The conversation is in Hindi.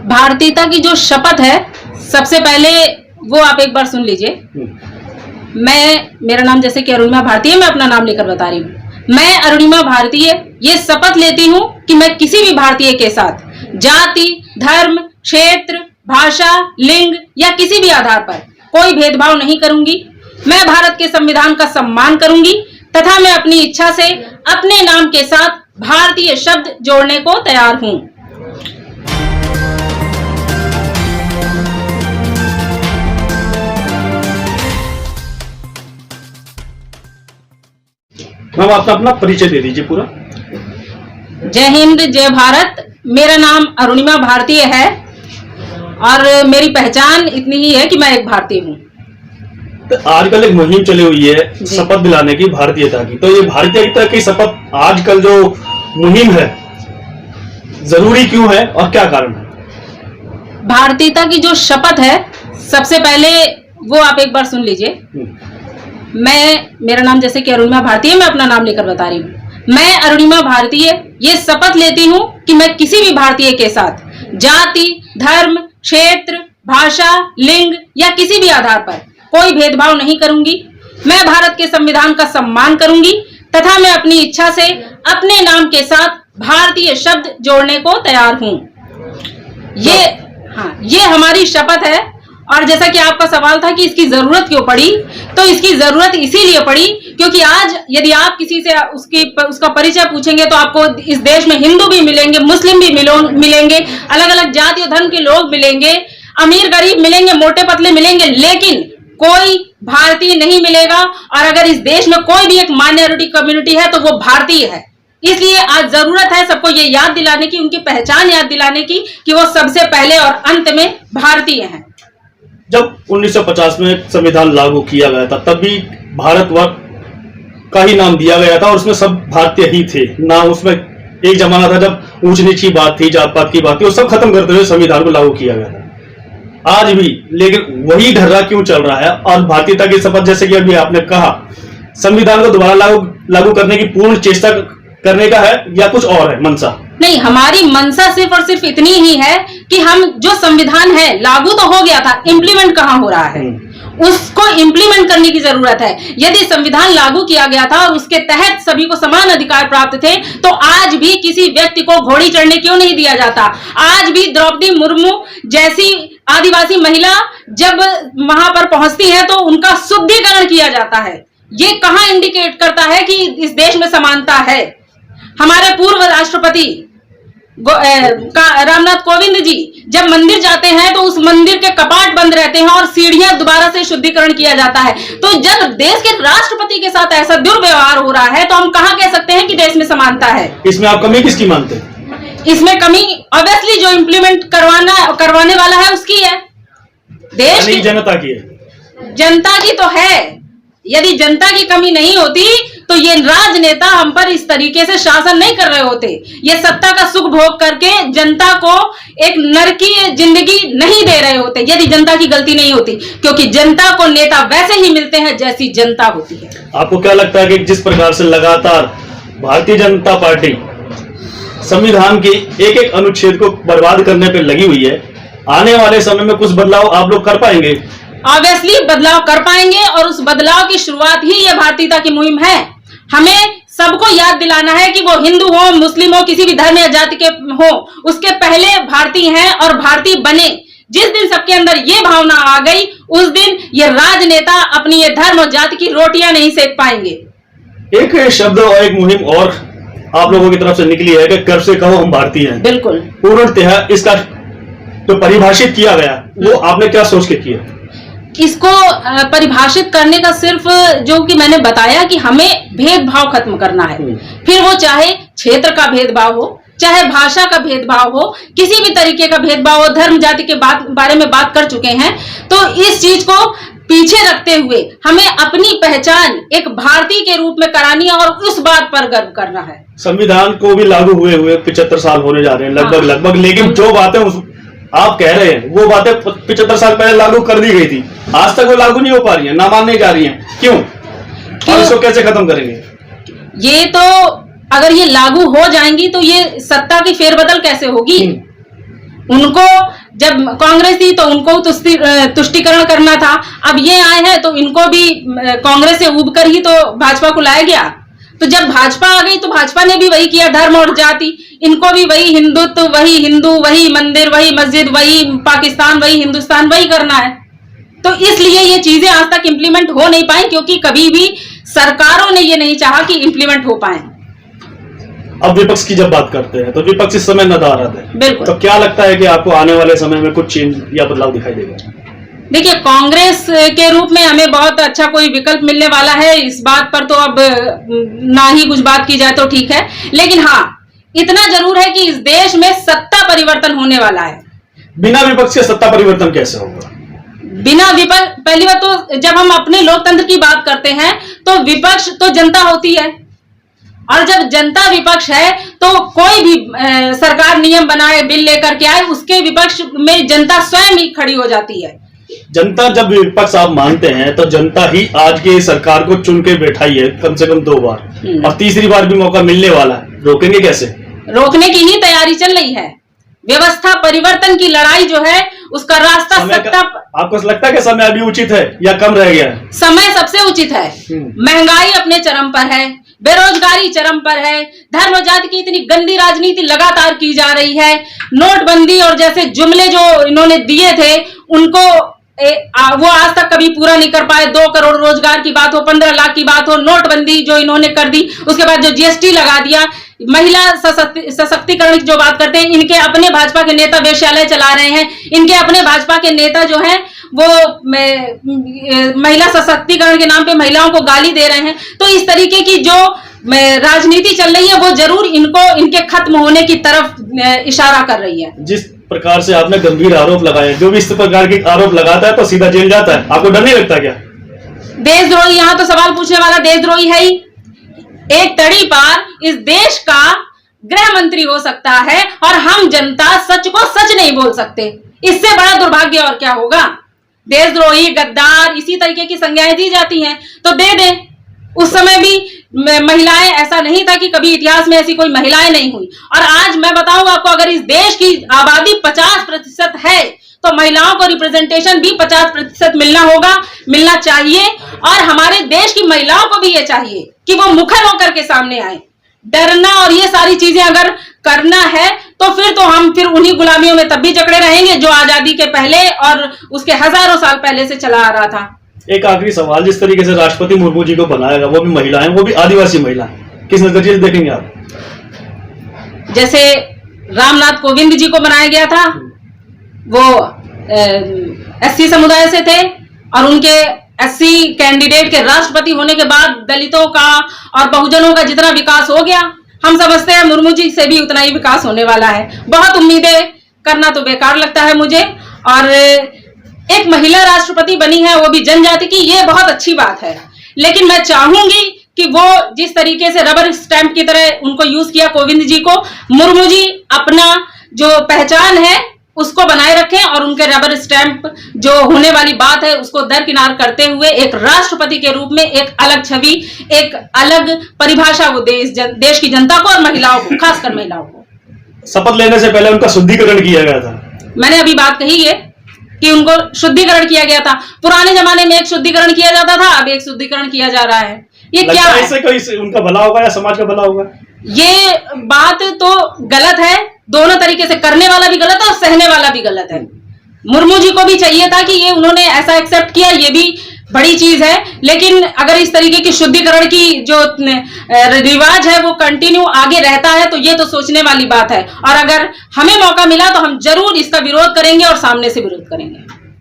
भारतीयता की जो शपथ है, सबसे पहले वो आप एक बार सुन लीजिए। मेरा नाम जैसे कि अरुणिमा भारती है, मैं अपना नाम लेकर बता रही हूँ। मैं अरुणिमा भारतीय ये शपथ लेती हूँ कि मैं किसी भी भारतीय के साथ जाति, धर्म, क्षेत्र, भाषा, लिंग या किसी भी आधार पर कोई भेदभाव नहीं करूंगी। मैं भारत के संविधान का सम्मान करूंगी तथा मैं अपनी इच्छा से अपने नाम के साथ भारतीय शब्द जोड़ने को तैयार हूँ। मैम, आप अपना परिचय दे दीजिए पूरा। जय हिंद, जय भारत। मेरा नाम अरुणिमा भारतीय है और मेरी पहचान इतनी ही है कि मैं एक भारतीय हूँ। तो आजकल एक मुहिम चली हुई है शपथ दिलाने की भारतीयता की, तो ये भारतीयता की शपथ आजकल जो मुहिम है जरूरी क्यों है और क्या कारण है? भारतीयता की जो शपथ है, सबसे पहले वो आप एक बार सुन लीजिए। मेरा नाम जैसे कि अरुणिमा भारतीय है, मैं अपना नाम लेकर बता रही हूँ। मैं अरुणिमा भारतीय ये शपथ लेती हूँ कि मैं किसी भी भारतीय के साथ जाति, धर्म, क्षेत्र, भाषा, लिंग या किसी भी आधार पर कोई भेदभाव नहीं करूंगी। मैं भारत के संविधान का सम्मान करूंगी तथा मैं अपनी इच्छा से अपने नाम के साथ भारतीय शब्द जोड़ने को तैयार हूँ। ये हमारी शपथ है। और जैसा कि आपका सवाल था कि इसकी जरूरत क्यों पड़ी, तो इसकी जरूरत इसीलिए पड़ी क्योंकि आज यदि आप किसी से उसका परिचय पूछेंगे तो आपको इस देश में हिंदू भी मिलेंगे, मुस्लिम भी मिलेंगे, अलग अलग जाति और धर्म के लोग मिलेंगे, अमीर गरीब मिलेंगे, मोटे पतले मिलेंगे, लेकिन कोई भारतीय नहीं मिलेगा। और अगर इस देश में कोई भी एक माइनॉरिटी कम्युनिटी है तो वो भारतीय है। इसलिए आज जरूरत है सबको ये याद दिलाने की, उनकी पहचान याद दिलाने की कि वो सबसे पहले और अंत में भारतीय हैं। जब 1950 में संविधान लागू किया गया था तब भी भारतवर्ष का ही नाम दिया गया था और उसमें सब भारतीय ही थे ना। उसमें एक जमाना था जब ऊंच नीच की बात थी, जात पात की बात थी, वो सब खत्म करते हुए संविधान को लागू किया गया था। आज भी लेकिन वही ढर्रा क्यों चल रहा है? और भारतीयता की शपथ, जैसे कि अभी आपने कहा, संविधान को दोबारा लागू करने की पूर्ण चेष्टा करने का है या कुछ और है मंशा? नहीं, हमारी मंशा सिर्फ और सिर्फ इतनी ही है कि हम जो संविधान है लागू तो हो गया था, इम्प्लीमेंट कहाँ हो रहा है, उसको इम्प्लीमेंट करने की जरूरत है। यदि संविधान लागू किया गया था और उसके तहत सभी को समान अधिकार प्राप्त थे तो आज भी किसी व्यक्ति को घोड़ी चढ़ने क्यों नहीं दिया जाता? आज भी द्रौपदी मुर्मू जैसी आदिवासी महिला जब वहां पर पहुंचती है तो उनका शुद्धिकरण किया जाता है। ये कहाँ इंडिकेट करता है कि इस देश में समानता है? हमारे पूर्व राष्ट्रपति रामनाथ कोविंद जी जब मंदिर जाते हैं तो उस मंदिर के कपाट बंद रहते हैं और सीढ़ियां दोबारा से शुद्धिकरण किया जाता है। तो जब देश के राष्ट्रपति के साथ ऐसा दुर्व्यवहार हो रहा है तो हम कहां कह सकते हैं कि देश में समानता है? इसमें आप कमी किसकी मानते हैं? इसमें कमी ऑब्वियसली जो इम्प्लीमेंट करवाने वाला है उसकी है, देश की, जनता की है। जनता की तो है। यदि जनता की कमी नहीं होती तो ये राजनेता हम पर इस तरीके से शासन नहीं कर रहे होते। ये सत्ता का सुख भोग करके जनता को एक नरकीय जिंदगी नहीं दे रहे होते यदि जनता की गलती नहीं होती, क्योंकि जनता को नेता वैसे ही मिलते हैं जैसी जनता होती है। आपको क्या लगता है कि जिस प्रकार से लगातार भारतीय जनता पार्टी संविधान के एक एक अनुच्छेद को बर्बाद करने पर लगी हुई है, आने वाले समय में कुछ बदलाव आप लोग कर पाएंगे? ऑब्वियसली बदलाव कर पाएंगे और उस बदलाव की शुरुआत ही यह भारतीयता की मुहिम है। हमें सबको याद दिलाना है कि वो हिंदू हो, मुस्लिम हो, किसी भी धर्म या जाति के हो, उसके पहले भारतीय हैं और भारतीय बने। जिस दिन सबके अंदर ये भावना आ गई उस दिन ये राजनेता अपनी ये धर्म और जाति की रोटियां नहीं सेक पाएंगे। एक शब्द और एक मुहिम और आप लोगों की तरफ से निकली है कि गर्व से कहो हम भारतीय हैं। बिल्कुल, पूर्णतः इसका जो परिभाषित किया गया वो आपने क्या सोच के किया? इसको परिभाषित करने का सिर्फ जो कि मैंने बताया कि हमें भेदभाव खत्म करना है। फिर वो चाहे क्षेत्र का भेदभाव हो, चाहे भाषा का भेदभाव हो, किसी भी तरीके का भेदभाव हो, धर्म जाति के बारे में बात कर चुके हैं। तो इस चीज को पीछे रखते हुए हमें अपनी पहचान एक भारतीय के रूप में करानी है और उस बात पर गर्व करना है। संविधान को भी लागू हुए 75 साल होने जा रहे हैं लगभग, लेकिन जो बातें आप कह रहे हैं वो बातें 75 साल पहले लागू कर दी गई थी, आज तक वो लागू नहीं हो पा रही है, ना मानने जा रही हैं। क्यों? और इसको कैसे खत्म करेंगे? ये तो अगर ये लागू हो जाएंगी तो ये सत्ता की फेरबदल कैसे होगी? उनको जब कांग्रेस थी तो उनको तुष्टिकरण करना था, अब ये आए हैं तो इनको भी कांग्रेस से उब कर ही तो भाजपा को लाया गया। तो जब भाजपा आ गई तो भाजपा ने भी वही किया, धर्म और जाति, इनको भी वही हिंदुत्व, वही हिंदू, वही मंदिर, वही मस्जिद, वही पाकिस्तान, वही हिंदुस्तान, वही करना है। तो इसलिए ये चीजें आज तक इम्प्लीमेंट हो नहीं पाई, क्योंकि कभी भी सरकारों ने ये नहीं चाहा कि इम्प्लीमेंट हो पाए। अब विपक्ष की जब बात करते हैं तो विपक्ष इस समय नदारद है, बिल्कुल। तो क्या लगता है कि आपको आने वाले समय में कुछ चेंज या बदलाव दिखाई देगा? देखिए, कांग्रेस के रूप में हमें बहुत अच्छा कोई विकल्प मिलने वाला है, इस बात पर तो अब ना ही कुछ बात की जाए तो ठीक है, लेकिन हाँ इतना जरूर है कि इस देश में सत्ता परिवर्तन होने वाला है। बिना विपक्ष के सत्ता परिवर्तन कैसे होगा? बिना विपक्ष, पहली बात तो जब हम अपने लोकतंत्र की बात करते हैं तो विपक्ष तो जनता होती है, और जब जनता विपक्ष है तो कोई भी सरकार नियम बनाए, बिल लेकर के आए, उसके विपक्ष में जनता स्वयं ही खड़ी हो जाती है। जनता जब विपक्ष आप मानते हैं तो जनता ही आज की सरकार को चुन के बैठाई है कम से कम 2 बार, और तीसरी बार भी मौका मिलने वाला है, रोकेंगे कैसे? रोकने की ही तैयारी चल रही है। व्यवस्था परिवर्तन की लड़ाई जो है उसका रास्ता सत्ता। आपको लगता है कि समय अभी उचित है या कम रह गया है? समय सबसे उचित है। महंगाई अपने चरम पर है, बेरोजगारी चरम पर है, धर्म जाति की इतनी गंदी राजनीति लगातार की जा रही है, नोटबंदी और जैसे जुमले जो इन्होंने दिए थे उनको वो आज तक कभी पूरा नहीं कर पाए। 2 करोड़ रोजगार की बात हो, 15 लाख की बात हो, नोटबंदी जो इन्होंने कर दी, उसके बाद जो जीएसटी लगा दिया, महिला सशक्तिकरण की जो बात करते हैं, इनके अपने भाजपा के नेता वेश्यालय चला रहे हैं, इनके अपने भाजपा के नेता जो हैं वो महिला सशक्तिकरण के नाम पे महिलाओं को गाली दे रहे हैं। तो इस तरीके की जो राजनीति चल रही है वो जरूर इनको इनके खत्म होने की तरफ इशारा कर रही है। जिस प्रकार से आपने गंभीर आरोप लगाए, जो भी इस प्रकार के आरोप लगाता है तो सीधा जेल जाता है, आपको डर नहीं लगता क्या? देशद्रोही, यहाँ तो सवाल पूछने वाला देशद्रोही है ही। एक तड़ी पार इस देश का गृह मंत्री हो सकता है और हम जनता सच को सच नहीं बोल सकते, इससे बड़ा दुर्भाग्य और क्या होगा? देशद्रोही, गद्दार, इसी तरीके की संज्ञाएं दी जाती हैं तो दे दें। उस समय भी महिलाएं, ऐसा नहीं था कि कभी इतिहास में ऐसी कोई महिलाएं नहीं हुई, और आज मैं बताऊंगा आपको, अगर इस देश की आबादी 50% है तो महिलाओं को रिप्रेजेंटेशन भी 50% मिलना होगा, मिलना चाहिए। और हमारे देश की महिलाओं को भी ये चाहिए कि वो मुखर होकर के सामने आए। डरना और ये सारी चीजें अगर करना है तो फिर हम उन्हीं गुलामियों में तब भी जकड़े रहेंगे जो आजादी के पहले और उसके हजारों साल पहले से चला आ रहा था। एक आखिरी सवाल, जिस तरीके से राष्ट्रपति मुर्मू जी को बनाएगा, वो भी महिला है, वो भी आदिवासी महिला, किस नजरिए से देखेंगे आप? जैसे रामनाथ कोविंद जी को बनाया गया था, वो एससी समुदाय से थे और उनके एससी कैंडिडेट के राष्ट्रपति होने के बाद दलितों का और बहुजनों का जितना विकास हो गया, हम समझते हैं मुर्मू जी से भी उतना ही विकास होने वाला है। बहुत उम्मीदें करना तो बेकार लगता है मुझे, और एक महिला राष्ट्रपति बनी है वो भी जनजाति की, ये बहुत अच्छी बात है। लेकिन मैं चाहूंगी कि वो जिस तरीके से रबर स्टैंप की तरह उनको यूज किया कोविंद जी को, मुर्मू जी अपना जो पहचान है उसको बनाए रखें और उनके रबर स्टैंप जो होने वाली बात है उसको दरकिनार करते हुए एक राष्ट्रपति के रूप में एक अलग छवि, एक अलग परिभाषा वो देश की जनता को और महिलाओं को, खासकर महिलाओं को। शपथ लेने से पहले उनका शुद्धिकरण किया गया था। मैंने अभी बात कही है कि उनको शुद्धिकरण किया गया था। पुराने जमाने में एक शुद्धिकरण किया जाता था, अब एक शुद्धिकरण किया जा रहा है। ये क्या है? इससे कोई उनका भला होगा या समाज का भला होगा? ये बात तो गलत है, दोनों तरीके से, करने वाला भी गलत है और सहने वाला भी गलत है। मुर्मू जी को भी चाहिए था कि ये उन्होंने ऐसा एक्सेप्ट किया, ये भी बड़ी चीज है। लेकिन अगर इस तरीके की शुद्धिकरण की जो रिवाज है वो कंटिन्यू आगे रहता है तो ये तो सोचने वाली बात है, और अगर हमें मौका मिला तो हम जरूर इसका विरोध करेंगे और सामने से विरोध करेंगे।